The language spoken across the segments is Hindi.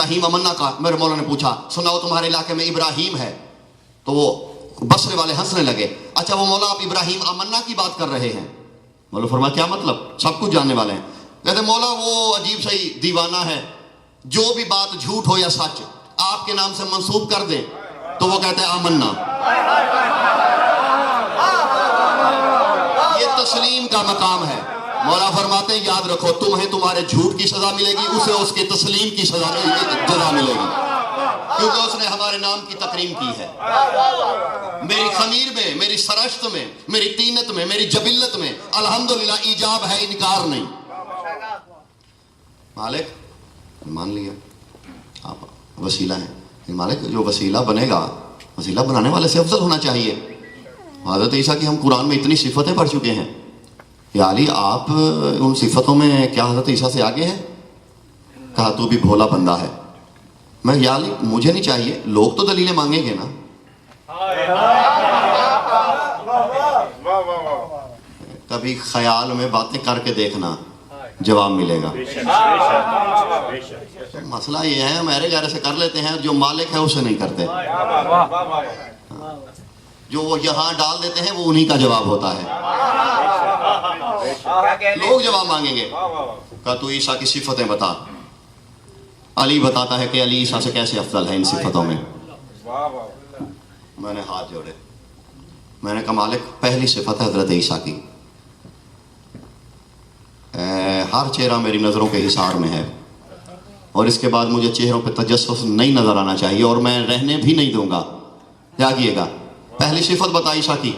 इब्राहिम अमन्ना का। मेरे मौला ने पूछा सुनाओ तुम्हारे इलाके में इब्राहिम है? तो वो बसरे वाले हंसने लगे। अच्छा वो मौला आप इब्राहिम अमन्ना की बात कर रहे हैं? मौला फरमाया क्या मतलब, सब कुछ जानने वाले हैं। कहते मौला वो अजीब सही दीवाना है, जो भी बात झूठ हो या सच आपके नाम से मंसूब कर दे तो वो कहते हैं आमन्ना। ये तस्लीम का मकाम है। मौला फरमाते हैं याद रखो तुम्हें तुम्हारे झूठ की सजा मिलेगी, उसे उसके तस्लीम की सजा मिलेगी, क्योंकि उसने हमारे नाम की तकरीम की है। मेरी खमीर में, मेरी सरश्त में, मेरी तीनत में, मेरी जबिल्लत में अल्हम्दुलिल्लाह ईजाब है, इनकार नहीं। मालिक मान लिया आप वसीला है, मालिक जो वसीला बनेगा वसीला बनाने वाले से अफजल होना चाहिए। हज़रत ईसा की हम कुरान में इतनी सिफतें पढ़ चुके हैं। या अली आप उन सिफतों में क्या हज़रत ईसा से आगे हैं? कहा तू भी भोला बंदा है। मैं या अली मुझे नहीं चाहिए, लोग तो दलीलें मांगेंगे ना। कभी ख्याल में बातें करके देखना, जवाब मिलेगा। मसला ये है हमारे घर से कर लेते हैं, जो मालिक है उसे नहीं करते। जो वो यहाँ डाल देते हैं वो उन्हीं का जवाब होता है। लोग जवाब मांगेंगे। कहा तू ईसा की सिफतें बता। अली बताता है कि अली ईसा से कैसे अफजल है इन सिफतों में। मैंने हाथ जोड़े, मैंने कहा मालिक पहली सिफत है हजरत ईसा की, हर चेहरा मेरी नज़रों के हिसार में है और इसके बाद मुझे चेहरों पे तजस्सुस नहीं नजर आना चाहिए और मैं रहने भी नहीं दूंगा। जागिएगा। पहली सिफत बता ईसा की।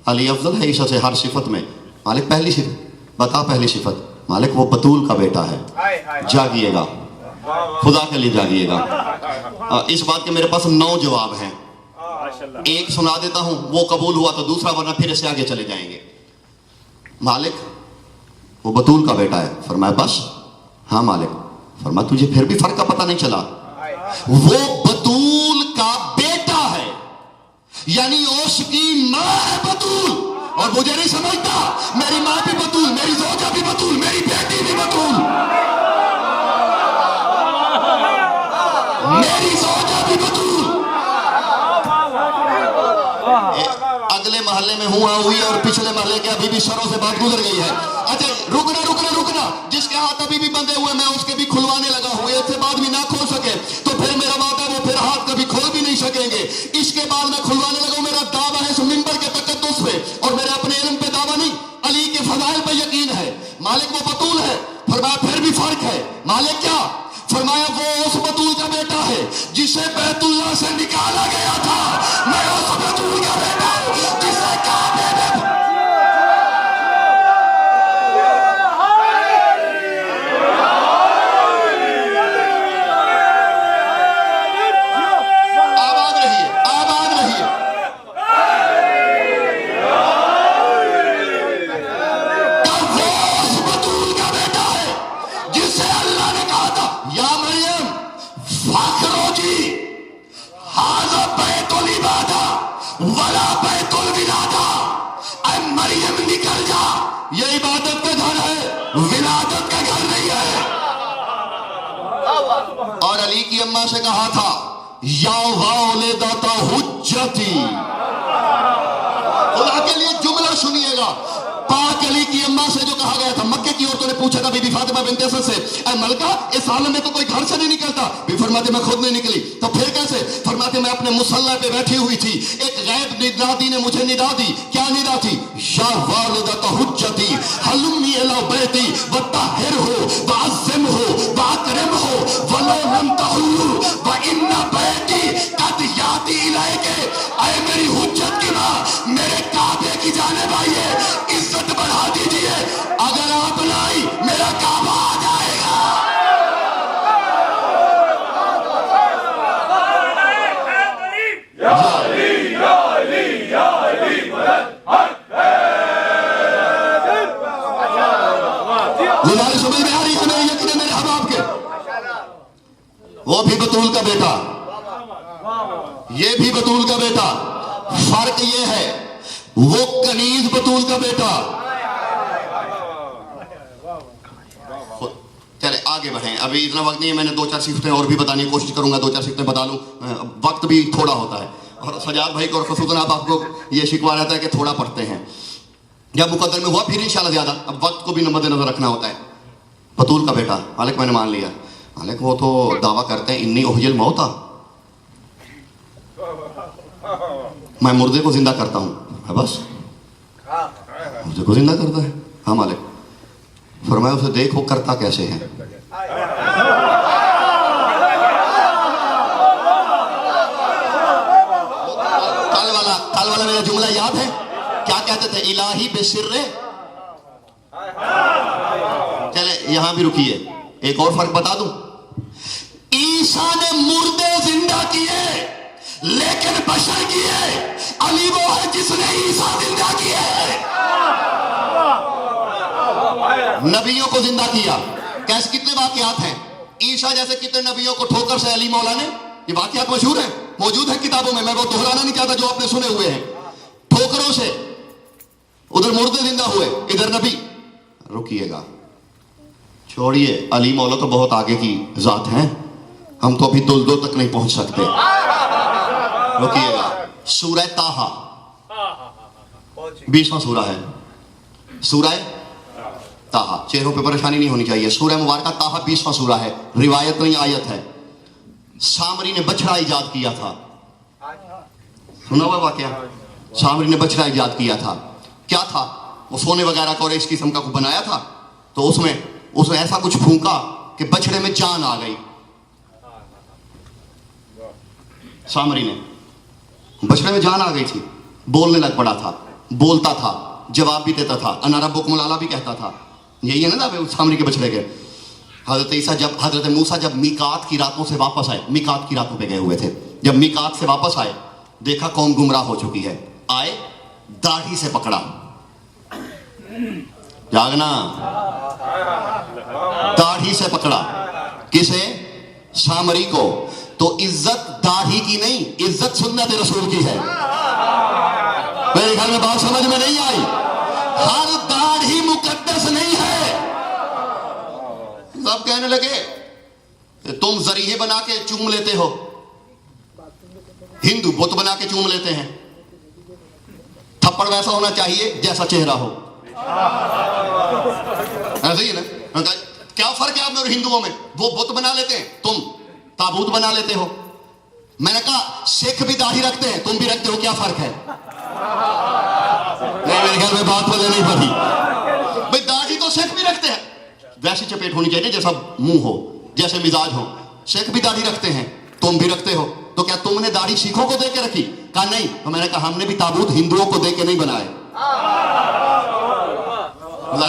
अली अफजल है ईसा से हर सिफत में। मालिक पहली सिफत बता। पहली सिफत मालिक वो बतूल का बेटा है। जागिएगा, खुदा के लिए जागिएगा। इस बात के मेरे पास 9 जवाब हैं, एक सुना देता हूं, वो कबूल हुआ तो दूसरा, वरना फिर इससे आगे चले जाएंगे। मालिक वो बतूल का बेटा है। फरमाया बस? हाँ मालिक। फरमाया तुझे फिर भी फर्क का पता नहीं चला? वो बतूल का बेटा है, यानी उसकी मां है बतूल। और मुझे नहीं समझता, मेरी मां भी बतूल, मेरी जोजा भी बतूल, मेरी बेटी भी बतूल, मेरी जोजा भी बतूल। अगले मोहल्ले में हुआ हुई और पिछले मोहल्ले के अभी भी सरों से बात गुजर गई है। अच्छा रुकना रुकना रुकना, जिसके हाथ अभी भी बंधे हुए मैं उसके भी खुलवाने लगा हुए थे, बाद भी ना खोल सके तो फिर मेरा वादा वो फिर हाथ कभी खोल भी नहीं सकेंगे। इसके बाद मैं खुलवाने लगा। मेरा दावा है इस मिंबर के तकद्दुस पे और मेरे अपने इल्म पे दावा नहीं, अली के फजाइल पे यकीन है। मालिक वो बतूल है। फरमाया फिर भी फर्क है। मालिक क्या? फरमाया वो उस बतूल का बेटा है जिसे बैतुल्लाह से निकाला गया था। मैं उस बतूल का बेटा हूं जिसे काबे में आबाद रहिए, आबाद रहिए। वो उस बतूल का बेटा है जिसे अल्लाह ने कहा था या मरियम फाखरोजी हाज़ा बैतुल इबादा वला बैतुल विलादा। ऐ मरियम निकल जा, ये इबादत का घर है, विलादत का घर नहीं है। और अली की अम्मा से कहा था या वालिदाता हुज्जती। खुदा के लिए जुमला सुनिएगा। पाक अली की अम्मा से जो कहा गया था, मक्के की औरतों ने पूछा था बीबी फातिमा बिन्त असद से, ऐ मलका इस आलम में तो कोई घर से नहीं निकलता। भी फरमाते मैं खुद नहीं निकली। तो फिर कैसे? फरमाते मैं अपने मुसल्ला पे बैठी हुई थी, एक गैब निदादी ने मुझे निदा दी। क्या निदा थी? या वालिदाता हुज्जती हलुम्मी इला बैती वताहिरहु वअज़्ज़िमहु वअकरिमहु वलो लम तहुल्लु व इन्ना बैती कद याती इलैके। ऐ मेरी हुज्जत की मां, मेरे काबे की जानिब आइए, इज्जत बढ़ा दीजिए। अगर आप लाई मेरा काबा आ जाएगा। गुजारिश समझ में आ रही है मेरी, यकीन मेरे हबाब के। वो भी बतूल का बेटा, ये भी बतूल का बेटा। फर्क ये है वो कनीज बतूल का बेटा। चले आगे आगे बढ़ें। अभी इतना वक्त नहीं है, मैंने 2-4 सिफ्तें और भी बताने की कोशिश करूंगा, 2-4 सिफ्तें बता लूँ, वक्त भी थोड़ा होता है। और सजाद भाई को और खसूसन आपको ये शिकवा रहता है कि थोड़ा पढ़ते हैं। जब मुकद्दर में हुआ फिर इंशाल्लाह ज़्यादा, अब वक्त को भी मद्देनजर रखना होता है। बतूल का बेटा मालिक मैंने मान लिया, मालिक वो तो दावा करते हैं इन्नी ओहियल मौता, मैं मुर्दे को जिंदा करता हूँ, बस मुर्दे को जिंदा करता है। हाँ मालिक, फरमाया उसे देख वो करता कैसे है। कल वाला मेरा जुमला याद है, क्या कहते थे, इलाही बेसिर्रे। चले यहां भी रुकिए, एक और फर्क बता दूं, ईसा ने मुर्दे जिंदा किए लेकिन बशर किए, अली वो है जिसने ईसा जिंदा किए। नबियों को जिंदा किया, कैसे, कितने वाकयात हैं, ईसा जैसे कितने नबियों को ठोकर से अली मौला ने, ये वाकयात मशहूर है, मौजूद है किताबों में, मैं वो दोहराना नहीं चाहता जो आपने सुने हुए हैं। ठोकरों से उधर मुर्दे जिंदा हुए, इधर नबी। रुकिएगा, छोड़िए, अली मौला तो बहुत आगे की जात हैं, हम तो अभी दुल तक नहीं पहुंच सकते। रुकिएगा, सूरह ताहा 20वां सूरा है, सूरह ताहा, चेहरों पे परेशानी नहीं होनी चाहिए। सूरह मुबारक ताहा 20वां सूरा है, रिवायत नहीं आयत है। सामरी ने बछड़ा इजाद किया था, सुना हुआ वाकया, सामरी ने बछड़ा इजाद किया था। क्या था वो, सोने वगैरह का और इस किस्म का कुछ बनाया था, तो उसने ऐसा कुछ फूंका कि बछड़े में जान आ गई। सामरी ने, बछड़े में जान आ गई थी, बोलने लग पड़ा था, बोलता था, जवाब भी देता था, अना रब्बुकुमुल आला भी कहता था। यही है ना सामरी के बछड़े के। हजरत मूसा जब मीकात की रातों से वापस आए, मीकात की रातों पे गए हुए थे, जब मीकात से वापस आए, देखा कौम गुमराह हो चुकी है, आए दाढ़ी से पकड़ा, जागना, दाढ़ी से पकड़ा, किसे, सामरी को। तो इज्जत दाढ़ी की नहीं, इज्जत सुन्नत रसूल की है। मेरे ख्याल में बात समझ में नहीं आई, हर दाढ़ी मुकद्दस नहीं है। सब कहने लगे तुम जरीहे बना के चूम लेते हो, हिंदू बुत बना के चूम लेते हैं, थप्पड़ वैसा होना चाहिए जैसा चेहरा हो, ऐसे ही ना। क्या फर्क है आप में और हिंदुओं में, वो बुत बना लेते हैं, तुम ताबूत बना लेते हो। मैंने कहा सिख भी दाढ़ी रखते हैं, तुम भी रखते हो, क्या फर्क है? नहीं, मेरे ख्याल में बात वजह नहीं पड़ी भाई, दाढ़ी तो सिख भी रखते हैं, वैसी चपेट होनी चाहिए जैसा मुंह हो, जैसे मिजाज हो। सिख भी दाढ़ी रखते हैं, तुम भी रखते हो, तो क्या तुमने दाढ़ी सिखों को दे के रखी? कहा नहीं। तो मैंने कहा हमने भी ताबूत हिंदुओं को दे के नहीं बनाए।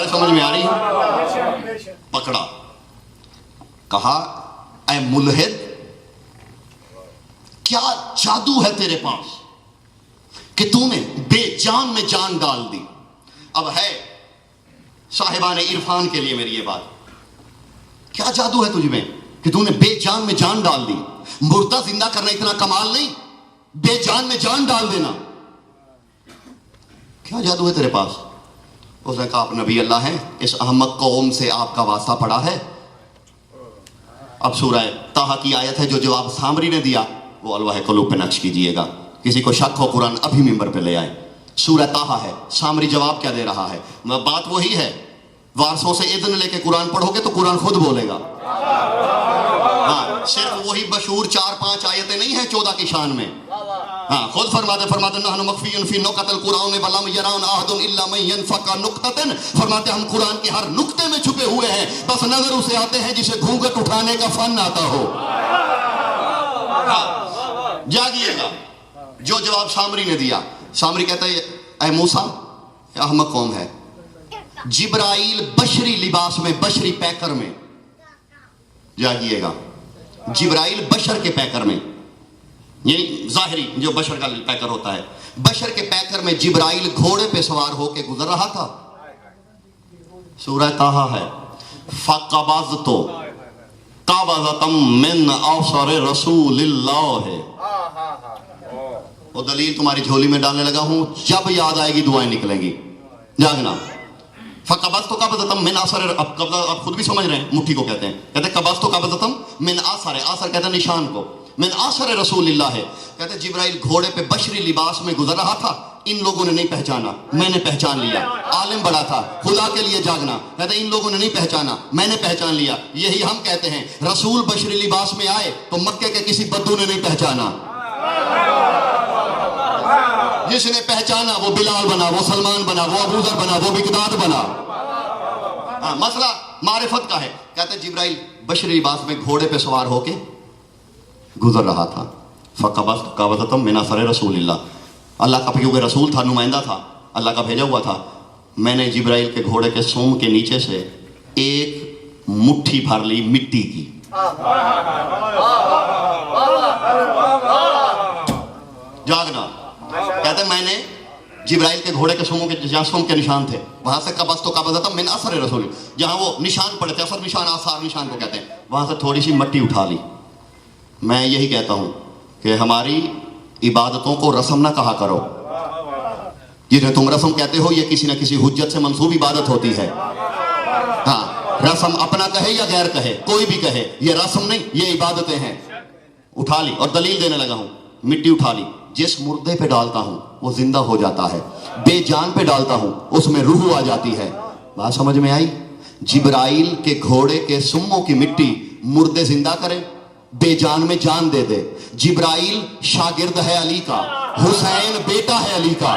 समझ में आ रही है? पकड़ा, कहा ऐ मुल्हिद, क्या जादू है तेरे पास कि तूने बेजान में जान डाल दी। अब है साहिबान इरफान के लिए मेरी ये बात, क्या जादू है तुझ में कि तूने बेजान में जान डाल दी। मुर्दा जिंदा करना इतना कमाल नहीं, बेजान में जान डाल देना, क्या जादू है तेरे पास? उसने कहा आप नबी अल्लाह हैं, इस अहमक कौम से आपका वास्ता पड़ा है। अब सूरह ताहा की आयत है, जो जवाब सामरी ने दिया वो अलवाह क़ुलूब पे नक्श कीजिएगा। किसी को शक हो कुरान अभी मिंबर पे ले आए। सूरह ताहा है, सामरी जवाब क्या दे रहा है? बात वही है, वारसों से इज़्न लेके कुरान पढ़ोगे तो कुरान खुद बोलेगा। हाँ, सिर्फ वही मशहूर 4-5 आयतें नहीं है 14 की शान में। हाँ, खुद फरमाते नहनु मख्फियुन फी नुक़तिल कुरान वलम यरान अहदुन इल्ला मन यनफ़क़ नुक़ततन। फरमाते हम कुरान के हर नुक्ते में छुपे हुए हैं, बस नजर उसे आते हैं जिसे घूंघट उठाने का फन आता हो। हाँ, जागिएगा। जो जवाब सामरी ने दिया, सामरी कहता है ऐ मूसा, अहमक कौम है, जिब्राइल बशरी लिबास में, बशरी पैकर में, जागिएगा, जिब्राइल बशर के पैकर में, ये जाहिरी जो बशर का पैकर होता है, बशर के पैकर में जिब्राइल घोड़े पे सवार होके गुजर रहा था। सूरह ताहा है, फ़क़बज़्तु क़बज़तम मिन अवसर रसूलिल्लाह है। वो दलील तुम्हारी झोली में डालने लगा हूं, जब याद आएगी दुआएं निकलेंगी। जागना, फ़क़बज़्तु तो क़ब्ज़तम मिन असर, अब कब्ज़ा आप खुद भी समझ रहे हैं, मुट्ठी को कहते हैं। कहते हैं क़ब्ज़्तु तो क़ब्ज़तम मिन असर, असर कहते हैं निशान को, मिन असर रसूलिल्लाह है। कहते हैं जिब्राइल घोड़े पे बशरी लिबास में गुजर रहा था, इन लोगों ने नहीं पहचाना, मैंने पहचान लिया। आलिम बड़ा था, खुदा के लिए जागना, कहते इन लोगों ने नहीं पहचाना, मैंने पहचान लिया। यही हम कहते हैं, रसूल बशरी लिबास में आए तो मक्के के किसी बद्दू ने नहीं पहचाना, जिसने पहचाना वो बिलाल बना, वो सलमान बना, वो अबू ज़र बना, वो मिक़दाद बना। हाँ, मसला मारिफत का है। कहते जिब्राइल बशरी लिबास में घोड़े पे सवार होके गुजर रहा था। फ़क़बज़्तु तो क़ब्ज़तम मिन असर रसूलिल्लाह, अल्लाह का क्योंकि रसूल था, नुमाइंदा था, अल्लाह का भेजा हुआ था। मैंने जिब्राइल के घोड़े के सूंड के नीचे से एक मुट्ठी भर ली मिट्टी की। जागना, कहते मैंने जिब्राइल के घोड़े के सूंड के जहाँ सूंड के निशान थे, वहां से क़ब्ज़्तु तो क़ब्ज़तम मिन असर रसूल, जहाँ वो निशान पड़े थे, असर निशान, आसार निशान को कहते हैं, वहां से थोड़ी सी मिट्टी उठा ली। मैं यही कहता हूं कि हमारी इबादतों को रस्म ना कहा करो। जिन्हें तुम रस्म कहते हो, ये किसी न किसी हुज्जत से मंसूब इबादत होती है। हाँ, रस्म अपना कहे या गैर कहे, कोई भी कहे, ये रस्म नहीं, ये इबादतें हैं। उठा ली और दलील देने लगा हूं, मिट्टी उठा ली। जिस मुर्दे पे डालता हूं वो जिंदा हो जाता है, बेजान पे डालता हूं उसमें रूह आ जाती है। बात समझ में आई? जिब्राइल के घोड़े के सुम्मों की मिट्टी मुर्दे जिंदा करे, बेजान में जान दे दे। जिब्राइल शागिर्द है अली का, हुसैन बेटा है अली का।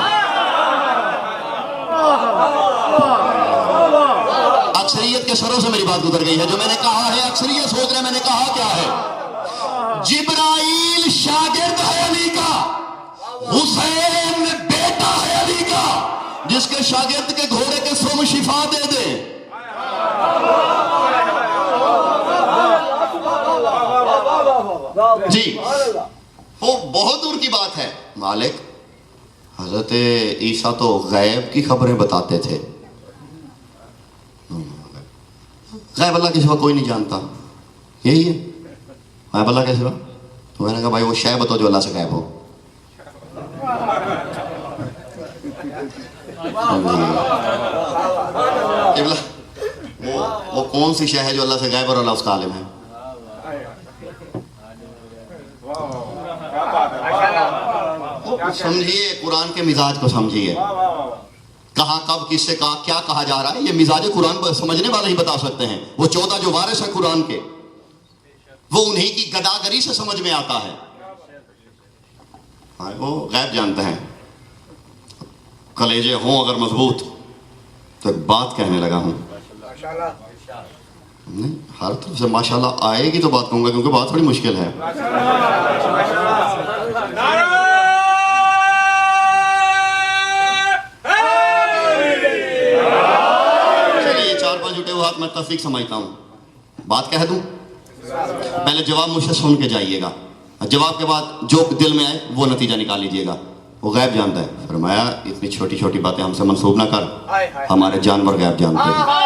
अक्सरियत के सरों से मेरी बात गुजर गई है। जो मैंने कहा है अक्सरियत सोच रहे मैंने कहा क्या है। जिब्राइल शागिर्द है अली का, हुसैन बेटा है अली का। जिसके शागिर्द के घोड़े के सुम शिफा दे दे। जी, वो बहुत दूर की बात है। मालिक हजरत ईसा तो गैब की खबरें बताते थे। गैब अल्लाह के सिवा कोई नहीं जानता, यही है गैब अल्लाह के सिवा। तो मैंने कहा भाई वो शय बताओ जो अल्लाह से गैब हो। वो कौन सी शय है जो अल्लाह से गैब और अल्लाह उसका आलिम है? समझिए, कुरान के मिजाज को समझिए। कहां कब किससे कहा क्या कहा जा रहा है, ये मिजाज कुरान को समझने वाले ही बता सकते हैं। वो 14 जो वारिस है कुरान के, वो उन्हीं की गदागरी से समझ में आता है। हाँ, वो गैब जानते हैं। कलेजे हों अगर मजबूत तो एक बात कहने लगा हूं, नहीं हर तरफ से माशाल्लाह आएगी तो बात कहूंगा, क्योंकि बात थोड़ी मुश्किल है। चलिए 4-5 जुटे हुए हाथ मैं तस्दीक समझता हूं। बात कह दूं, पहले जवाब मुझसे सुन के जाइएगा, जवाब के बाद जो दिल में आए वो नतीजा निकाल लीजिएगा। वो गैब जानता है। फरमाया इतनी छोटी छोटी बातें हमसे मंसूब ना कर, हमारे जानवर गैब जानते हैं।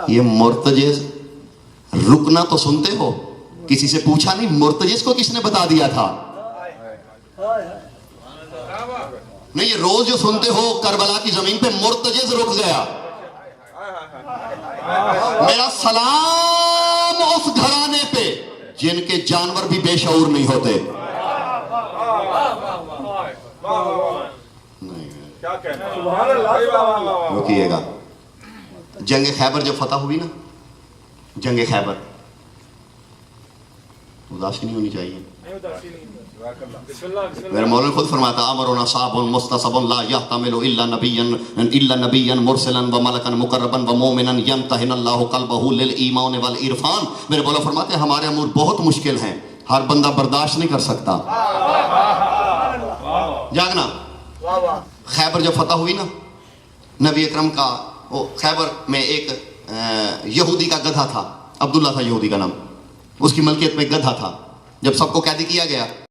ये मुर्तजिज रुकना तो सुनते हो, किसी से पूछा नहीं मुर्तजिज को किसने बता दिया था? नहीं, ये रोज जो सुनते हो करबला की जमीन पे मुर्तजिज रुक गया। मेरा सलाम उस घराने पे जिनके जानवर भी बेशऊर नहीं होते। रुकिएगा। जंग खैबर जब फतह हुई ना, जंग खैबर, उदासी नहीं होनी चाहिए। मेरे मौलाना खुद फरमाता अमरुना साबुन मुस्तसबुन ला यहतमिलु इल्ला नबिय्यन मुरसलन व मलकन मुकर्रबन व मोमिनन यमतहिनल्लाहु कल्बहु लिल ईमान वल इरफान। मेरे मौलाना फरमाते हैं हमारे अमूर बहुत मुश्किल हैं, हर बंदा बर्दाश्त नहीं कर सकता। जागना। खैबर जब फतह हुई ना, नबी अकरम का वो खैबर में एक यहूदी का गधा था, अब्दुल्ला था यहूदी का नाम, उसकी मलकियत में गधा था। जब सबको कैदी किया गया